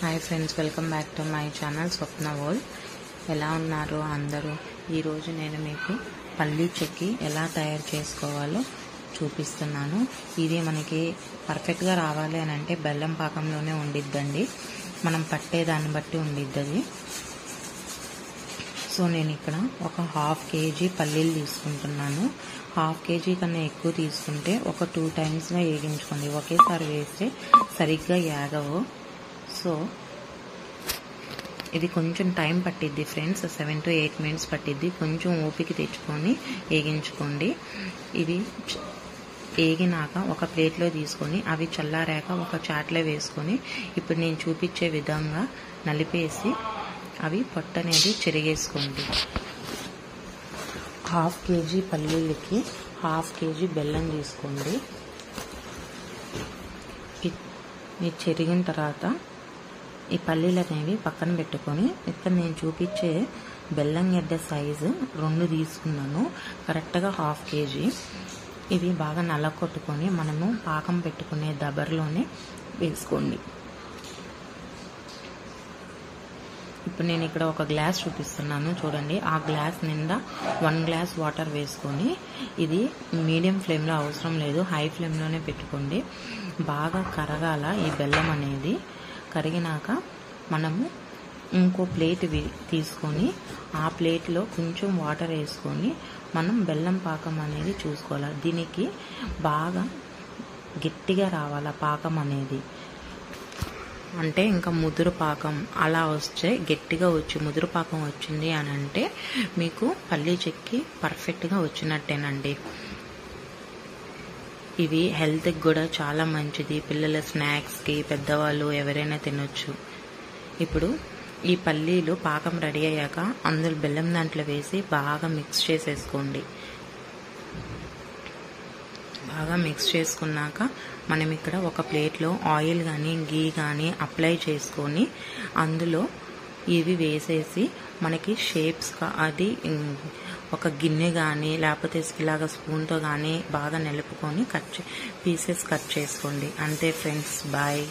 Hi friends, welcome back to my channel Swapna world. ఎలా ఉన్నారు అందరూ? ఈరోజు నేను మీకు పల్లీ చెక్కి ఎలా తయారు చేసుకోవాలో చూపిస్తున్నాను. ఇది మనకి పర్ఫెక్ట్గా రావాలి అని అంటే బెల్లం పాకంలోనే ఉండిద్దండి. మనం పట్టేదాన్ని బట్టి ఉండిద్ది అది. సో నేను ఇక్కడ ఒక 1/2 kg పల్లీలు తీసుకుంటున్నాను. 1/2 kg కన్నా ఎక్కువ తీసుకుంటే ఒక 2 టైమ్స్గా వేగించుకోండి. ఒకేసారి వేస్తే సరిగ్గా యాగవు. సో ఇది కొంచెం టైం పట్టిద్ది ఫ్రెండ్స్, 7 to 8 minutes పట్టిద్ది. కొంచెం ఓపిక తెచ్చుకొని వేగించుకోండి. ఇది వేగినాక ఒక ప్లేట్లో తీసుకొని అవి చల్లారాక ఒక చాట్లో వేసుకొని ఇప్పుడు నేను చూపించే విధంగా నలిపేసి అవి పొట్టు అనేది చెరిగేసుకోండి. 1/2 kg పల్లీలకి 1/2 kg బెల్లం తీసుకోండి. ఇది చెరిగిన తర్వాత ఈ పల్లీలు అనేవి పక్కన పెట్టుకొని ఇక్కడ నేను చూపించే బెల్లం గడ్డ సైజు 2 తీసుకున్నాను. కరెక్ట్గా 1/2 kg. ఇవి బాగా నల్లకొట్టుకొని మనము పాకం పెట్టుకునే దబర్లోనే వేసుకోండి. ఇప్పుడు నేను ఇక్కడ ఒక గ్లాస్ చూపిస్తున్నాను చూడండి. ఆ గ్లాస్ నిండా 1 glass వాటర్ వేసుకొని, ఇది మీడియం ఫ్లేమ్లో అవసరం లేదు, హై ఫ్లేమ్లోనే పెట్టుకోండి. బాగా కరగాల ఈ బెల్లం అనేది. కరిగినాక మనము ఇంకో ప్లేట్ తీసుకొని ఆ ప్లేట్లో కొంచెం వాటర్ వేసుకొని మనం బెల్లం పాకం అనేది చూసుకోవాలి. దీనికి బాగా గట్టిగా రావాలి పాకం అనేది. అంటే ఇంకా ముదురు పాకం అలా వస్తే గట్టిగా వచ్చి ముదురు పాకం వచ్చింది అని అంటే మీకు పల్లీ చెక్కి పర్ఫెక్ట్గా వచ్చినట్టేనండి. ఇవి హెల్త్కి కూడా చాలా మంచిది. పిల్లల స్నాక్స్కి, పెద్దవాళ్ళు ఎవరైనా తినొచ్చు. ఇప్పుడు ఈ పల్లీలు పాకం రెడీ అయ్యాక అందులో బెల్లం దాంట్లో వేసి బాగా మిక్స్ చేసేసుకోండి. బాగా మిక్స్ చేసుకున్నాక మనం ఇక్కడ ఒక ప్లేట్లో ఆయిల్ కానీ గీ కానీ అప్లై చేసుకొని అందులో ఇవి వేసేసి మనకి షేప్స్ అది ఒక గిన్నె కానీ లేకపోతే ఇలాగా స్పూన్తో కానీ బాగా నిలుపుకొని పీసెస్ కట్ చేసుకోండి. అంతే ఫ్రెండ్స్, బాయ్.